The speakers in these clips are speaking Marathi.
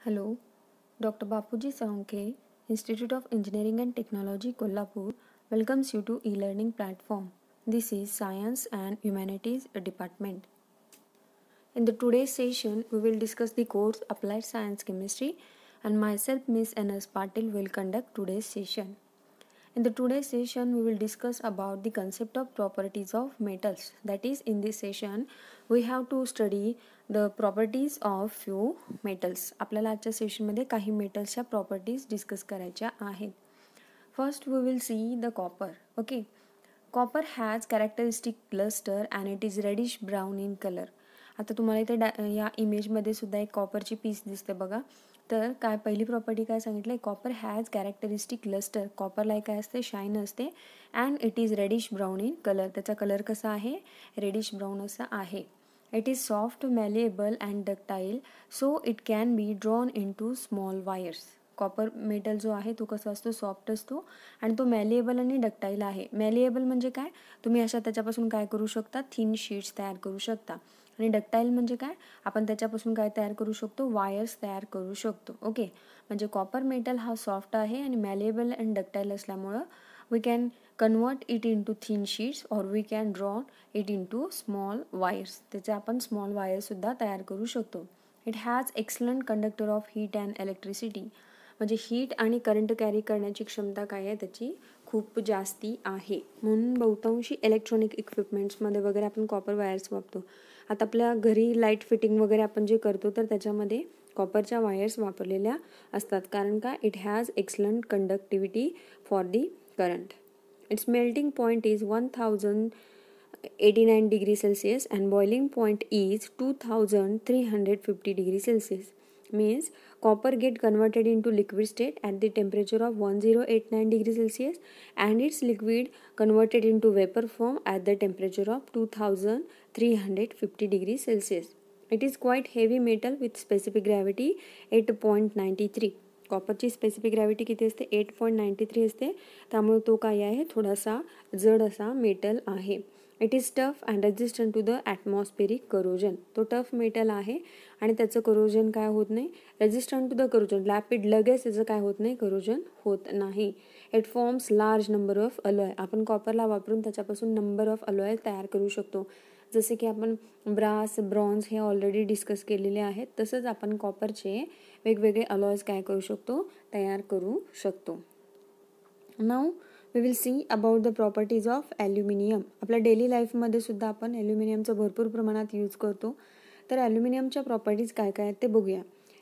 Hello, Dr. Bapuji Saunke, Institute of Engineering and Technology, Kolhapur, welcomes you to e-learning platform. This is Science and Humanities Department. In the today's session, we will discuss the course Applied Science Chemistry, and myself, Miss N.S. Patil, will conduct today's session. In the today's session, we will discuss about the concept of properties of metals. That is, in this session, we have to study the properties of few metals. आपल्याला आजच्या सेशनमध्ये काही मेटल्सच्या प्रॉपर्टीज डिस्कस करायच्या आहेत. First, we will see the copper. Okay, copper has characteristic luster and it is reddish brown in color. आता तुम्हाला इथे या इमेजमध्ये सुद्धा एक कॉपरची पीस दिसते बघा. तर काय पहिली प्रॉपर्टी काय सांगितलं, कॉपर हॅज कॅरेक्टरिस्टिक लस्टर. कॉपरला काय असते, शाईन असते, and it is reddish brown in colour. त्याचा कलर कसा आहे, रेडिश ब्राऊन असा आहे. It is soft, malleable and ductile, so it can be drawn into small wires. Copper metal जो आहे तो कसा असतो, सॉफ्ट असतो आणि तो मॅलिएबल आणि डक्टाईल आहे. मॅलिएबल म्हणजे काय, तुम्ही अशा त्याच्यापासून काय करू शकता, थिन शीट्स तयार करू शकता. आणि डक्टाईल म्हणजे काय, आपण त्याच्यापासून काय तयार करू शकतो, वायर्स तयार करू शकतो. ओके, म्हणजे कॉपर मेटल हा सॉफ्ट आहे आणि मॅलिएबल अँड डक्टाईल असल्यामुळं we can convert it into thin sheets और we can draw it into small wires. त्याचे आपण स्मॉल वायर्ससुद्धा तयार करू शकतो. It has excellent conductor of heat and electricity. म्हणजे हीट आणि करंट कॅरी करण्याची क्षमता काय आहे त्याची, खूप जास्ती आहे. म्हणून बहुतांशी इलेक्ट्रॉनिक इक्विपमेंट्समध्ये वगैरे आपण कॉपर वायर्स वापरतो. आता आपल्या घरी लाईट फिटिंग वगैरे आपण जे करतो तर त्याच्यामध्ये कॉपरच्या वायर्स वापरलेल्या असतात. कारण का, it has excellent conductivity for the current. It's melting point is 1089 degree Celsius and boiling point is 2350 degree Celsius. Means copper get converted into liquid state at the temperature of 1089 degree Celsius and its liquid converted into vapor form at the temperature of 2350 degree Celsius. It is quite heavy metal with specific gravity 8.93. कॉपरची स्पेसिफिक ग्रॅव्हिटी किती असते, 8.93 असते. त्यामुळे तो काय आहे, थोडासा जड असा मेटल आहे. It is tough and resistant to the atmospheric corrosion. तो टफ मेटल आहे आणि त्याचं करोजन काय होत नाही, resistant to the corrosion, rapid लगेच त्याचं काय होत नाही, करोजन होत नाही. It forms large number of alloy. आपण कॉपरला वापरून त्याच्यापासून नंबर ऑफ अलॉय तयार करू शकतो. जसे की आपण ब्रास, ब्रॉन्झ हे ऑलरेडी डिस्कस केलेले आहेत, तसंच आपण कॉपरचे वेगवेगळे अलॉयज काय करू शकतो, तयार करू शकतो. Now we will see about the properties of aluminium. आपल्या डेली लाईफमध्ये सुद्धा आपण ॲल्युमिनियमचा भरपूर प्रमाणात यूज करतो. तर ॲल्युमिनियमच्या प्रॉपर्टीज काय काय आहेत ते बघूया.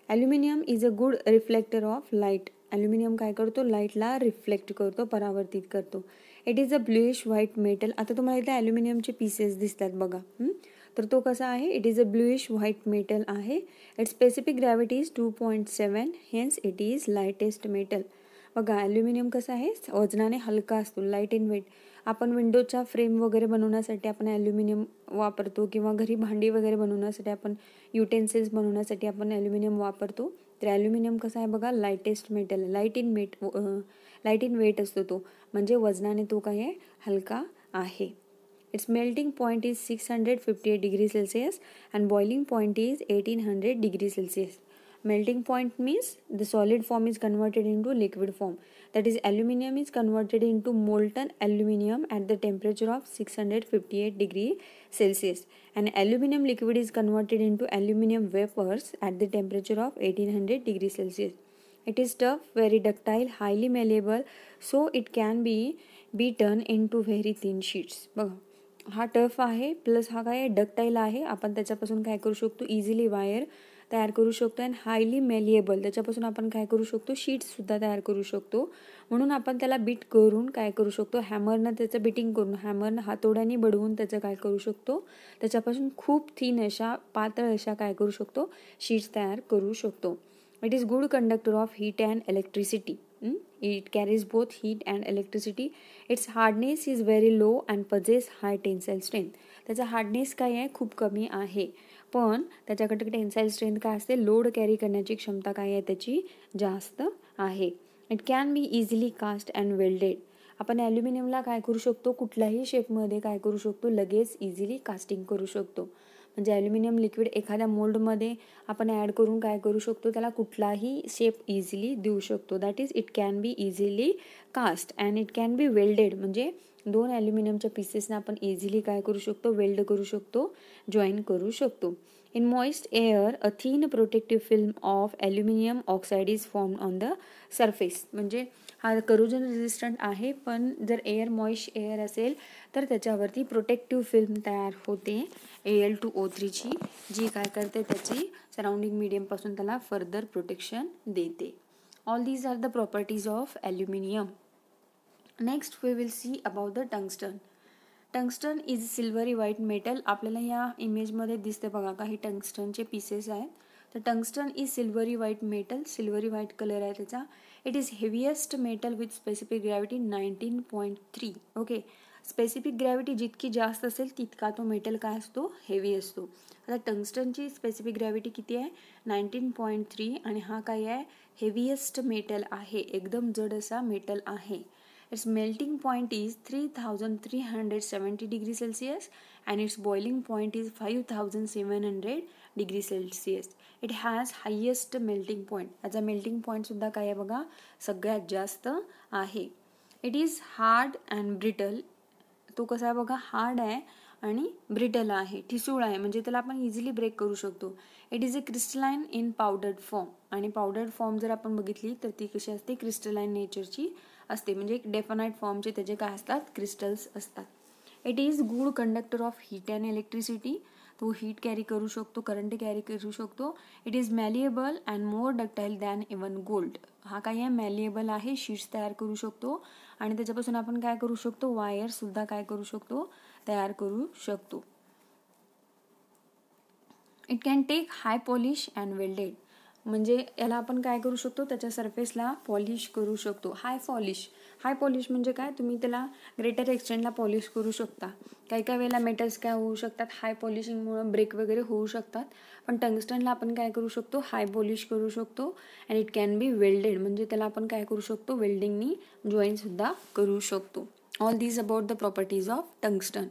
Aluminium is a good reflector of light. Aluminium काय करतो, लाईटला रिफ्लेक्ट करतो, परावर्तित करतो. It is a bluish white metal. आता तुम्हाला इथे ॲल्युमिनियमचे पीसेस दिसतात बघा. तर तो कसा आहे, it is a bluish white metal आहे. It specific gravity is 2.7, hence it is lightest metal. बघा ॲल्युमिनियम कसं आहे, वजनाने हलका असतो, लाईट इन वेट. आपण विंडोच्या फ्रेम वगैरे बनवण्यासाठी आपण ॲल्युमिनियम वापरतो, किंवा घरी भांडी वगैरे बनवण्यासाठी आपण युटेन्सिल्स बनवण्यासाठी आपण ॲल्युमिनियम वापरतो. तर ॲल्युमिनियम कसं आहे बघा, लाईटेस्ट मेटल, लाईट इन वेट असतो तो, म्हणजे वजनाने तो काय आहे, हलका आहे. Its melting point is 658 degrees Celsius and boiling point is 1800 degrees Celsius. Melting point means the solid form is converted into liquid form. That is, aluminum is converted into molten aluminum at the temperature of 658 degrees Celsius. And aluminum liquid is converted into aluminum vapors at the temperature of 1800 degrees Celsius. It is tough, very ductile, highly malleable, so it can be beaten into very thin sheets. बघा, हा टफ आहे, प्लस हा काय डक्टाईल आहे. आपण त्याच्यापासून काय करू शकतो, इझिली वायर तयार करू शकतो. अँड हायली मॅलिएबल, त्याच्यापासून आपण काय करू शकतो, शीट्ससुद्धा तयार करू शकतो. म्हणून आपण त्याला बीट करून काय करू शकतो, हॅमरनं त्याचं बिटिंग करून, हॅमरनं हातोड्याने बडवून त्याचं काय करू शकतो, त्याच्यापासून खूप थिन अशा, पातळ अशा काय करू शकतो, शीट्स तयार करू शकतो. It is good conductor of heat and electricity. It carries both heat and electricity. Its hardness is very low and possess high tensile strength. त्याचा हार्डनेस काय आहे, खूप कमी आहे, पण त्याच्याकडे टेन्साईल स्ट्रेंथ काय असते, लोड कॅरी करण्याची क्षमता काय आहे त्याची, जास्त आहे. It can be easily cast and welded. आपण ॲल्युमिनियमला काय करू शकतो, कुठल्याही शेपमध्ये काय करू शकतो, लगेच इझिली कास्टिंग करू शकतो. म्हणजे ॲल्युमिनियम लिक्विड एखाद्या मोल्डमध्ये आपण ॲड करून काय करू शकतो, त्याला कुठलाही शेप इझिली देऊ शकतो. That is it can be easily cast and it can be welded. म्हणजे 2 ॲल्युमिनियमच्या पीसेसना आपण इझिली काय करू शकतो, वेल्ड करू शकतो, जॉईन करू शकतो. In moist air, a thin protective film of aluminum oxide is formed on the surface. म्हणजे हा करोजन रेजिस्टंट आहे, पण जर मॉइस्ट एअर असेल तर त्याच्यावरती प्रोटेक्टिव्ह फिल्म तयार होते Al2O3 ची, जी काय करते, त्याची सराउंडिंग मीडियमपासून त्याला फर्दर प्रोटेक्शन देते. All these are the properties of aluminium. Next we will see about the tungsten. Tungsten is silvery white metal. आपल्याला या इमेजमध्ये दिसते बघा, काही टंगस्टनचे पीसेस आहेत. तर tungsten is silvery white metal. Silvery white colour आहे त्याचा. It is heaviest metal with specific gravity 19.3. Okay, specific gravity जितकी जास्त असेल तितका तो मेटल काय असतो, हेवी असतो. आता टंगस्टनची स्पेसिफिक ग्रॅव्हिटी किती आहे, 19.3. आणि हा काय आहे, हेविएस्ट मेटल आहे, एकदम जड असा मेटल आहे. Its melting point is 3370 degrees Celsius and its boiling point is 5700 degrees Celsius. It has highest melting point. याचा melting point सुद्धा काय आहे बघा, सगळ्यात जास्त आहे. It is hard and brittle. तो कसा आहे बघा, हार्ड आहे आणि ब्रिटल आहे, ठिसूळ आहे, म्हणजे त्याला आपण इझिली ब्रेक करू शकतो. It is a crystalline in powdered form. आणि पावडर्ड फॉर्म जर आपण बघितली तर ती कशी असते, क्रिस्टलाइन नेचरची असते, म्हणजे डेफानाइट फॉर्मचे त्याचे काय असतात, क्रिस्टल्स असतात. It is good conductor of heat and electricity. तो हीट कॅरी करू शकतो, करंट कॅरी करू शकतो. It is malleable and more ductile than even gold. हा काय आहे, मॅलिएबल आहे, शीट्स तयार करू शकतो आणि त्याच्यापासून आपण काय करू शकतो, वायर सुद्धा काय करू शकतो, तयार करू शकतो. It can take high polish and welded. म्हणजे याला आपण काय करू शकतो, त्याच्या सरफेसला पॉलिश करू शकतो. हाय पॉलिश म्हणजे काय, तुम्ही त्याला ग्रेटर एक्सटेंडला पॉलिश करू शकता. काही वेळेला मेटल्स काय होऊ शकतात, हाय पॉलिशिंगमुळे ब्रेक वगैरे होऊ शकतात, पण टंगस्टनला आपण काय करू शकतो, हाय पॉलिश करू शकतो. And it can be welded, म्हणजे त्याला आपण काय करू शकतो, वेल्डिंगनी जॉईन सुद्धा करू शकतो. All these about the properties of tungsten.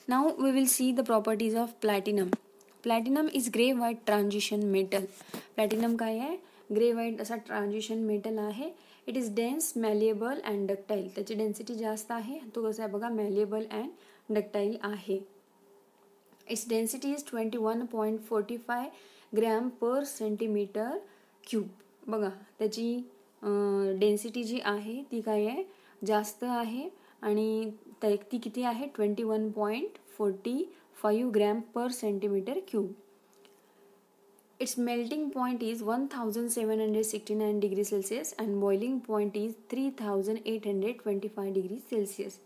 Now we will see the properties of platinum. Platinum is grey white transition metal. Platinum काय आहे, ग्रे व्हाईट असा ट्रान्झिशन मेटल आहे. It is dense, malleable and ductile. त्याची डेन्सिटी जास्त आहे, तो कसा आहे बघा, मॅलिएबल अँड डक्टाईल आहे. Its density is 21.45 gram per centimetre cube. बघा त्याची डेन्सिटी जी आहे ती काय आहे, जास्त आहे आणि ती किती आहे, 21.45 gram per centimetre cube. Its melting point is 1769 degrees Celsius and boiling point is 3825 degrees Celsius.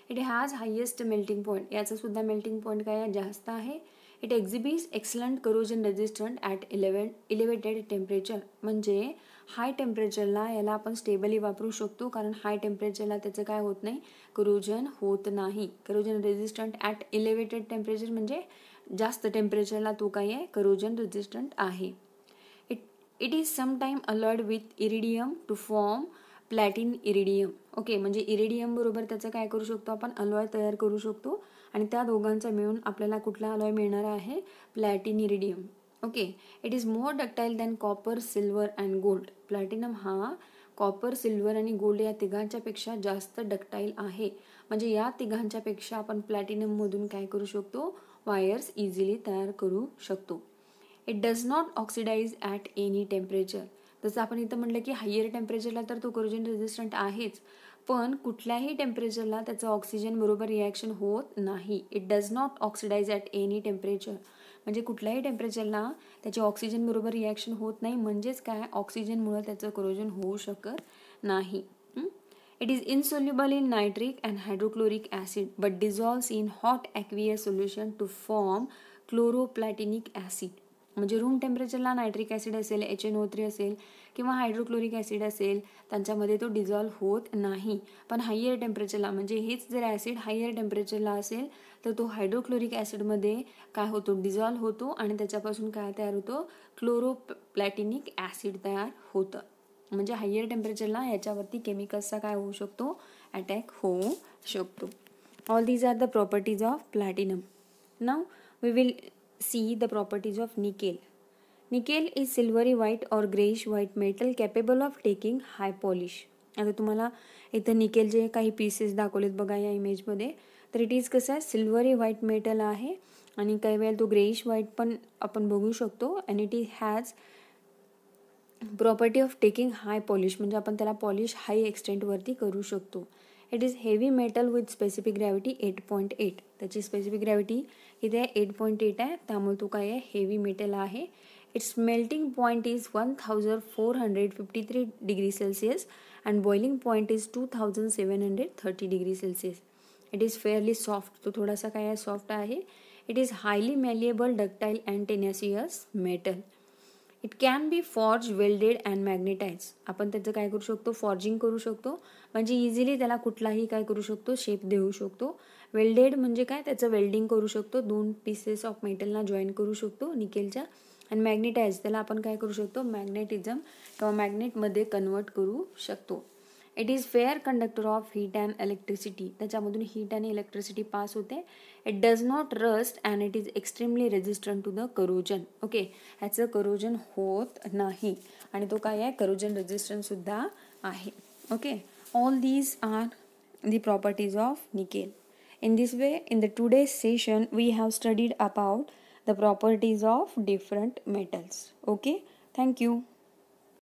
It has highest melting point. याचा सुद्धा melting point काय आहे, जास्त आहे. It exhibits excellent corrosion resistant at elevated temperature. म्हणजे हाय टेम्परेचरला याला आपण स्टेबली वापरू शकतो, कारण हाय टेम्परेचरला त्याचं काय होत नाही, करोजन होत नाही. Corrosion resistant at elevated temperature म्हणजे जास्त टेम्परेचरला तो काय आहे, करोजन रेजिस्टंट आहे. It is sometime alloyed with iridium to form platin iridium. Okay, म्हणजे इरिडियम बरोबर त्याचं काय करू शकतो, आपण अलॉय तयार करू शकतो आणि त्या दोघांचा मिळून आपल्याला कुठला अलॉय मिळणार आहे, platin iridium. Okay, it is more ductile than copper, silver and gold. Platinum हा कॉपर, सिल्वर आणि गोल्ड या तिघांच्या पेक्षा जास्त डक्टाईल आहे. म्हणजे या तिघांच्या पेक्षा आपण प्लॅटिनम मधून काय करू शकतो, वायर्स इझिली तयार करू शकतो. It does not oxidise at any temperature. जसं आपण इथं म्हटलं की हायर टेम्परेचरला तर तो करोजन रेजिस्टंट आहेच, पण कुठल्याही टेम्परेचरला त्याचं ऑक्सिजन बरोबर रिॲक्शन होत नाही. It does not oxidise at any temperature. म्हणजे कुठल्याही टेम्परेचरला त्याचे ऑक्सिजन बरोबर रिॲक्शन होत नाही, म्हणजेच काय, ऑक्सिजनमुळे त्याचं करोजन होऊ शकत नाही. It is insoluble in nitric and hydrochloric acid but dissolves in hot aqueous solution to form chloroplatinic acid. म्हणजे रूम टेम्परेचरला नायट्रिक ॲसिड असेल, HNO3 असेल किंवा हायड्रोक्लोरिक ॲसिड असेल, त्यांच्यामध्ये तो डिझॉल्व्ह होत नाही. पण हायर टेम्परेचरला, म्हणजे हेच जर ॲसिड हायर टेम्परेचरला असेल तर तो हायड्रोक्लोरिक ॲसिडमध्ये काय होतो, डिझॉल्व्ह होतो आणि त्याच्यापासून काय तयार होतो, क्लोरोप्लॅटिनिक ॲसिड तयार होतं. म्हणजे हायर टेम्परेचरला याच्यावरती केमिकल्सचा काय होऊ शकतो, अटॅक होऊ शकतो. All these are the properties of platinum. Now we will see the properties of nickel. Nickel is silvery white or grayish white metal capable of taking high polish. आता तुम्हाला इथं निकेलचे काही पीसेस दाखवलेत बघा या इमेजमध्ये. तर इट इज कसं आहे, सिल्वरी व्हाईट मेटल आहे आणि काही वेळेला तो ग्रेइश व्हाईट पण आपण बघू शकतो. And it has property of taking high polish, म्हणजे आपण त्याला पॉलिश हाय एक्सटेंटवरती करू शकतो. It is heavy metal with specific gravity 8.8. त्याची स्पेसिफिक ग्रॅव्हिटी किती आहे, 8.8 आहे. त्यामुळे तो काय आहे, हेवी मेटल आहे. Its melting point is 1453 degree celsius and boiling point is 2730 degree celsius. It is fairly soft, तो थोडासा काय आहे, सॉफ्ट आहे. It is highly malleable, ductile and tenacious metal. It can be forge, welded and magnetize. आपण त्याचं काय करू शकतो, फॉर्जिंग करू शकतो, म्हणजे इझिली त्याला कुठलाही काय करू शकतो, शेप देऊ शकतो. वेल्डेड म्हणजे काय, त्याचं वेल्डिंग करू शकतो, 2 पीसेस ऑफ मेटलला जॉईन करू शकतो निकेलच्या. आणि मॅग्नेटाइज, त्याला आपण काय करू शकतो, मॅग्नेटिझम किंवा मॅग्नेटमध्ये कन्वर्ट करू शकतो. It is fair conductor of heat and electricity. त्याच्यामधून हीट आणि इलेक्ट्रिसिटी पास होते. It does not rust and it is extremely resistant to the corrosion. Okay, ह्याचं करोजन होत नाही आणि तो काय आहे, करोजन रेजिस्टंटसुद्धा आहे. Okay, all these are the properties of nickel. In this way, in the today's session, we have studied about the properties of different metals. Okay, thank you.